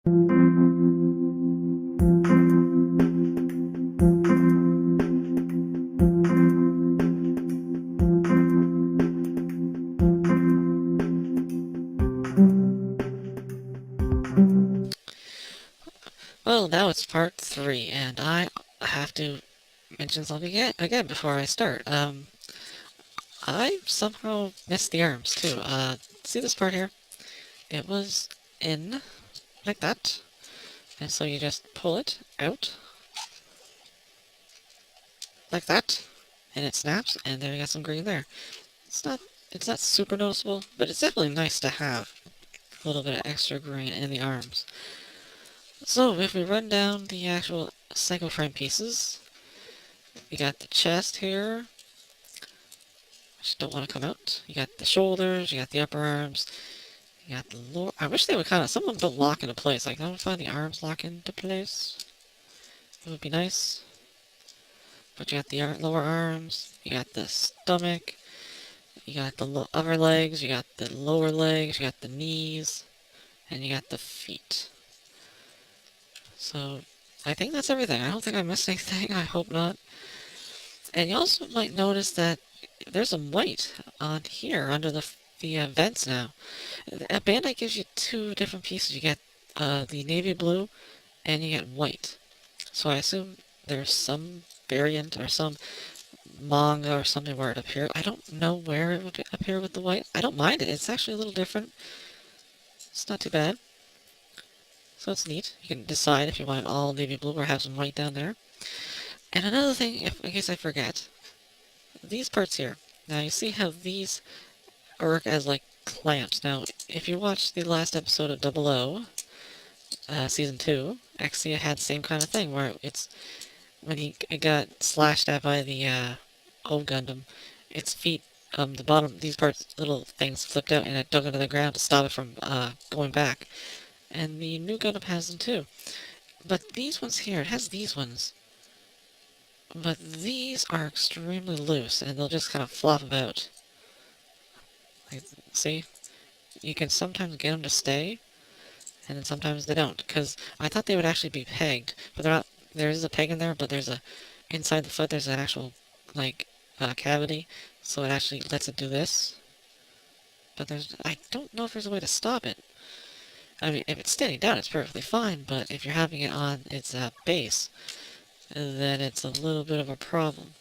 Well, now it's part 3, and I have to mention something again before I start. I somehow missed the arms, too. See this part here? It was in, like that, and so you just pull it out, like that, and it snaps, and there you got some green there. It's not, it's not super noticeable, but it's definitely nice to have a little bit of extra green in the arms. So, if we run down the actual Psycho Frame pieces, we got the chest here, which don't want to come out. You got the shoulders, you got the upper arms, you got the lower... I wish they would kind of... Some of them don't lock into place. Like, I don't find the arms lock into place. It would be nice. But you got the lower arms, you got the stomach, you got the upper legs, you got the lower legs, you got the knees, and you got the feet. So, I think that's everything. I don't think I missed anything. I hope not. And you also might notice that there's some white on here under the vents now. Bandai gives you 2 different pieces. You get the navy blue and you get white. So I assume there's some variant or some manga or something where it appears. I don't know where it would appear with the white. I don't mind it. It's actually a little different. It's not too bad. So it's neat. You can decide if you want it all navy blue or have some white down there. And another thing, in case I forget, these parts here. Now you see how these work as like clamps. Now, if you watch the last episode of Double O, Season 2, Exia had the same kind of thing, where it's, when he got slashed at by the, old Gundam, its feet, the bottom, these parts, little things flipped out, and it dug into the ground to stop it from, going back. And the Nu Gundam has them too. But these ones here, it has these ones. But these are extremely loose, and they'll just kind of flop about. Like, see? You can sometimes get them to stay, and then sometimes they don't. Because I thought they would actually be pegged, but they're not. There is a peg in there, but there's a... Inside the foot, there's an actual, like, cavity, so it actually lets it do this. But there's... I don't know if there's a way to stop it. I mean, if it's standing down, it's perfectly fine, but if you're having it on its base, then it's a little bit of a problem.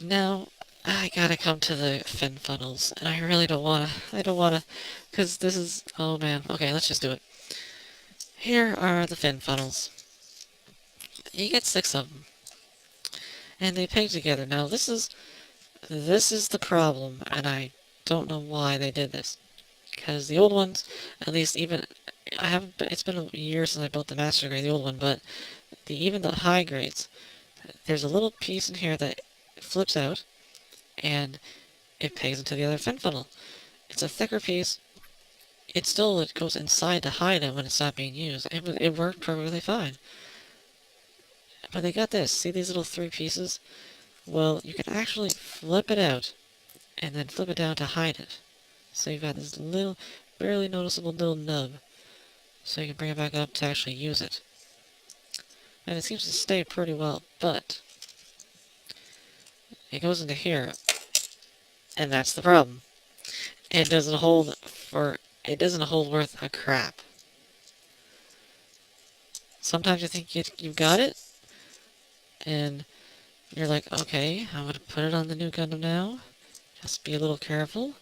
Now, I gotta come to the fin funnels, and I really don't wanna, because this is, oh man, okay, let's just do it. Here are the fin funnels. You get 6 of them, and they peg together. Now, this is the problem, and I don't know why they did this, because the old ones, at least even, it's been a year since I built the master grade, the old one, but even the high grades, there's a little piece in here that flips out, and it pegs into the other fin funnel. It's a thicker piece. It goes inside to hide it when it's not being used. It worked perfectly fine. But they got this. See these little 3 pieces? Well, you can actually flip it out, and then flip it down to hide it. So you've got this little, barely noticeable little nub. So you can bring it back up to actually use it. And it seems to stay pretty well, but it goes into here, and that's the problem. It doesn't hold worth a crap. Sometimes you think you've got it, and you're like, okay, I'm gonna put it on the Nu Gundam now. Just be a little careful.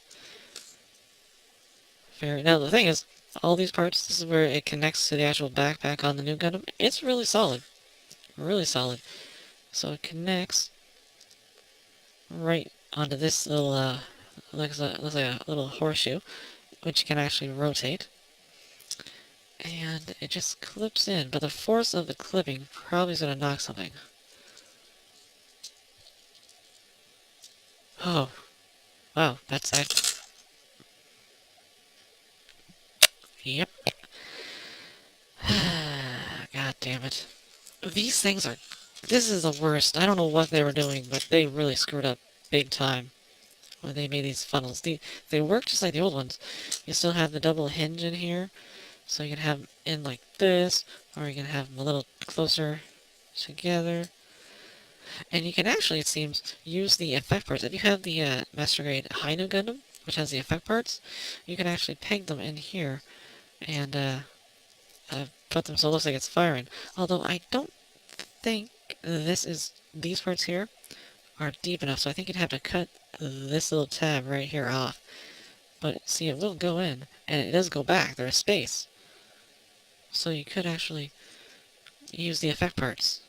Now the thing is, all these parts, this is where it connects to the actual backpack on the Nu Gundam. It's really solid. Really solid. So it connects right onto this little, looks like a little horseshoe, which you can actually rotate. And it just clips in, but the force of the clipping probably is going to knock something. Oh. Wow, that's that. Yep. God damn it. These things are... This is the worst. I don't know what they were doing, but they really screwed up big time when they made these funnels. They work just like the old ones. You still have the double hinge in here, So you can have them in like this, or you can have them a little closer together. And you can actually, it seems, use the effect parts. If you have the Master Grade Nu Gundam, which has the effect parts, you can actually peg them in here and put them so it looks like it's firing. Although I don't think these parts here are deep enough, so I think you'd have to cut this little tab right here off. But see, it will go in, and it does go back. There's space. So you could actually use the effect parts.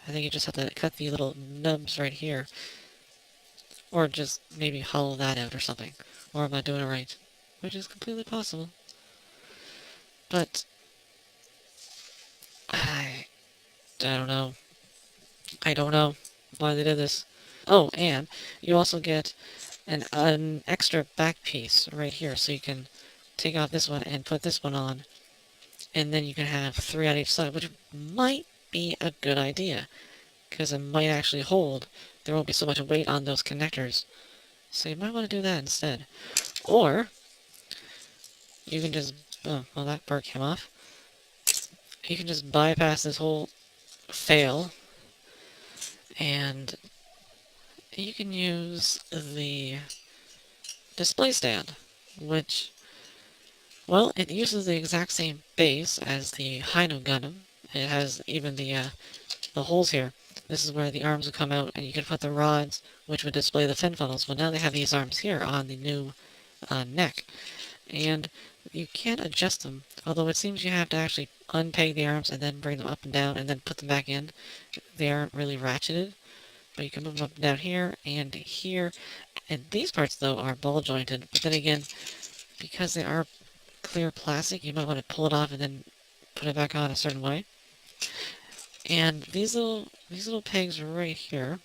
I think you just have to cut the little nubs right here. Or just maybe hollow that out or something. Or am I doing it right? Which is completely possible. But I don't know. I don't know why they did this. Oh, and you also get an extra back piece right here, so you can take off this one and put this one on, and then you can have 3 on each side, which might be a good idea, because it might actually hold. There won't be so much weight on those connectors, so you might want to do that instead. Or you can just, oh, well, that part came off. You can just bypass this whole fail, and you can use the display stand, which, well, it uses the exact same base as the Nu Gundam. It has even the holes here. This is where the arms would come out, and you can put the rods, which would display the fin funnels. Well, now they have these arms here on the new neck, and you can adjust them, although it seems you have to actually unpeg the arms and then bring them up and down and then put them back in. They aren't really ratcheted, but you can move them up and down here and here. And these parts, though, are ball jointed, but then again, because they are clear plastic, you might want to pull it off and then put it back on a certain way. And these little pegs right here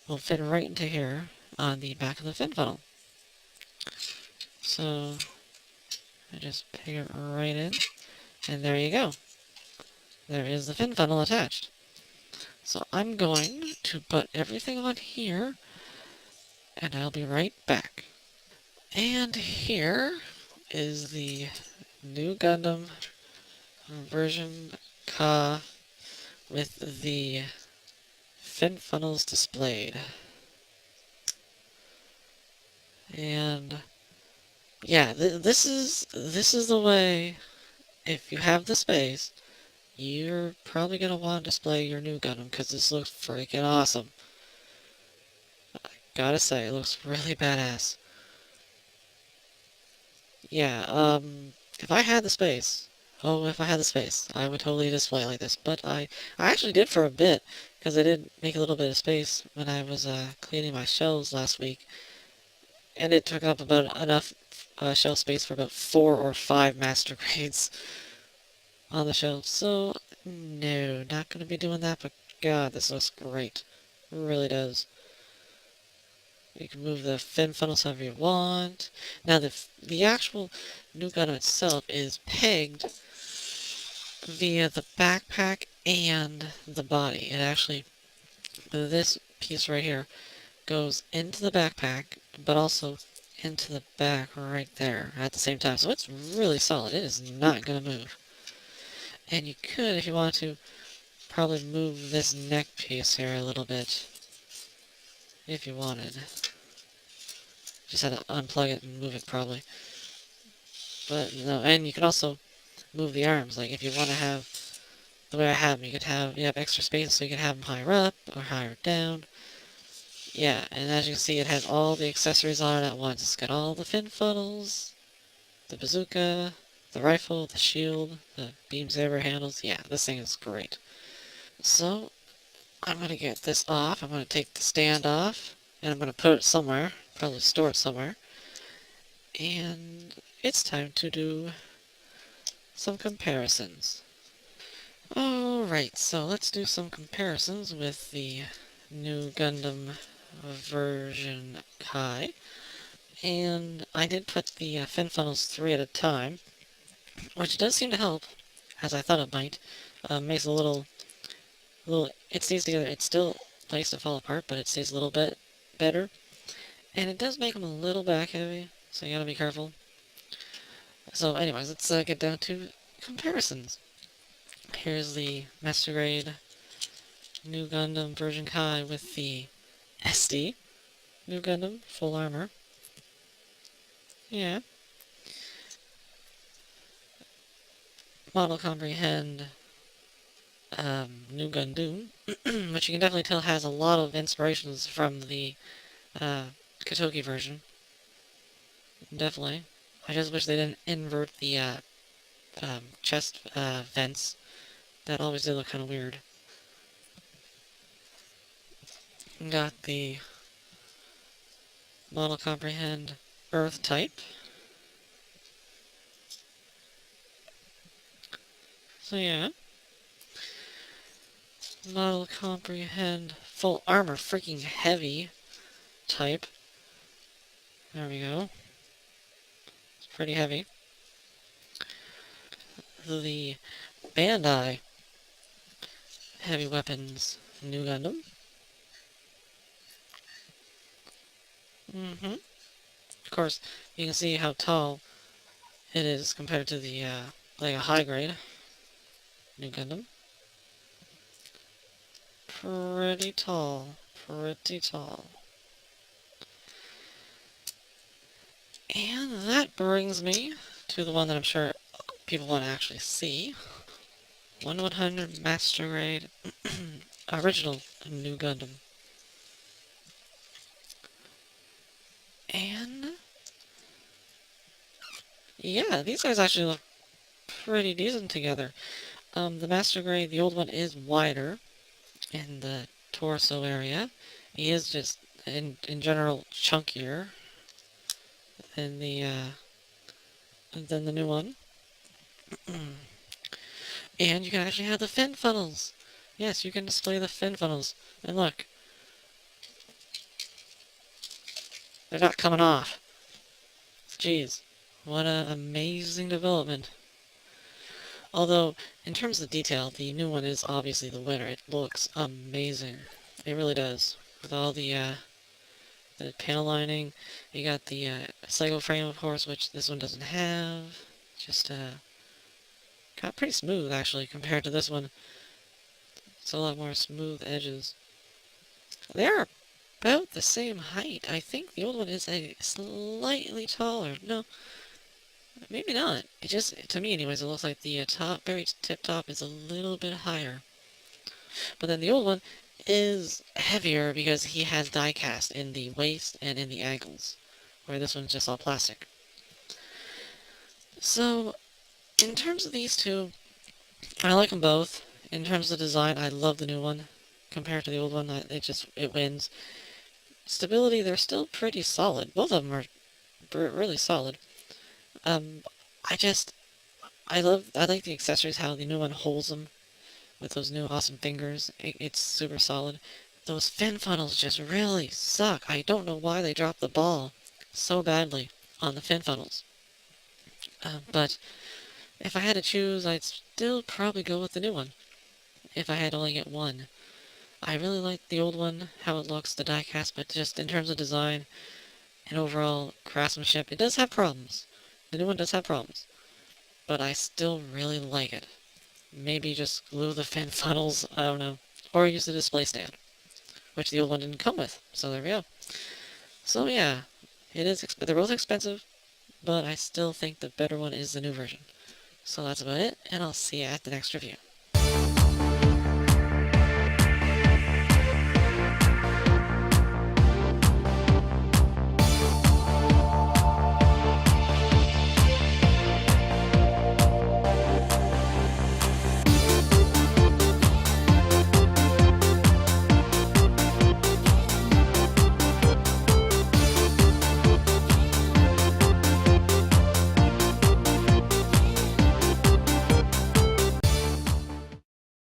will fit right into here on the back of the fin funnel. So I just peg it right in, and there you go. There is the fin funnel attached. So I'm going to put everything on here, and I'll be right back. And here is the Nu Gundam Ver.Ka with the fin funnels displayed. And yeah, this is the way. If you have the space, you're probably gonna want to display your Nu Gundam because this looks freaking awesome. I gotta say, it looks really badass. Yeah, if I had the space, oh, if I had the space, I would totally display it like this. But I actually did for a bit, because I did make a little bit of space when I was cleaning my shelves last week, and it took up about enough shelf space for about 4 or 5 master grades on the shelf. So no, not gonna be doing that. But God, this looks great. It really does. You can move the fin funnels however you want. Now the actual Nu Gundam itself is pegged via the backpack and the body. It actually, this piece right here goes into the backpack, but also into the back right there at the same time. So it's really solid. It is not going to move. And you could, if you want to, probably move this neck piece here a little bit. If you wanted. Just had to unplug it and move it probably. But no, and you can also move the arms. Like if you want to have, the way I have them, you have extra space so you can have them higher up or higher down. Yeah, and as you can see, it has all the accessories on it at once. It's got all the fin funnels, the bazooka, the rifle, the shield, the beam saber handles. Yeah, this thing is great. So, I'm going to get this off. I'm going to take the stand off, and I'm going to put it somewhere. Probably store it somewhere. And it's time to do some comparisons. Alright, so let's do some comparisons with the Nu Gundam Ver.Ka. And I did put the fin funnels 3 at a time, which does seem to help, as I thought it might. Makes a little, it stays together. It still likes to fall apart, but it stays a little bit better. And it does make them a little back heavy, so you gotta be careful. So anyways, let's get down to comparisons. Here's the Master Grade Nu Gundam Ver.Ka with the SD Nu Gundam full armor. Yeah. Model comprehend Nu Gundam, which you can definitely tell has a lot of inspirations from the uh, Kotoki version. Definitely. I just wish they didn't invert the chest vents. That always did look kind of weird. Got the model comprehend earth type. So yeah. Model comprehend full armor freaking heavy type. There we go. It's pretty heavy. The Bandai heavy weapons Nu Gundam. Of course, you can see how tall it is compared to the like a high grade Nu Gundam. Pretty tall. Pretty tall. And that brings me to the one that I'm sure people want to actually see. 1/100 Master Grade original Nu Gundam. And yeah, these guys actually look pretty decent together. The Master Grade, the old one, is wider in the torso area. He is just, in general, chunkier than the new one. And you can actually have the fin funnels. Yes, you can display the fin funnels. And look, they're not coming off. Jeez, what an amazing development. Although, in terms of detail, the new one is obviously the winner. It looks amazing. It really does. With all the panel lining, you got the cycle frame, of course, which this one doesn't have. Just, got pretty smooth, actually, compared to this one. It's a lot more smooth edges. They're about the same height. I think the old one is a slightly taller. No, maybe not. It just, to me anyways, it looks like the very tip top is a little bit higher. But then the old one is heavier because he has die cast in the waist and in the ankles, where this one's just all plastic. So, in terms of these two, I like them both. In terms of design, I love the new one compared to the old one. It wins. Stability, they're still pretty solid. Both of them are really solid. Um, I just, I like the accessories, how the new one holds them with those new awesome fingers. It's super solid. Those fin funnels just really suck. I don't know why they dropped the ball so badly on the fin funnels. But if I had to choose, I'd still probably go with the new one. If I had to only get one. I really like the old one, how it looks, the diecast, but just in terms of design and overall craftsmanship, it does have problems. The new one does have problems. But I still really like it. Maybe just glue the fin funnels, I don't know. Or use the display stand, which the old one didn't come with. So there we go. So yeah, they're both expensive, but I still think the better one is the new version. So that's about it, and I'll see you at the next review.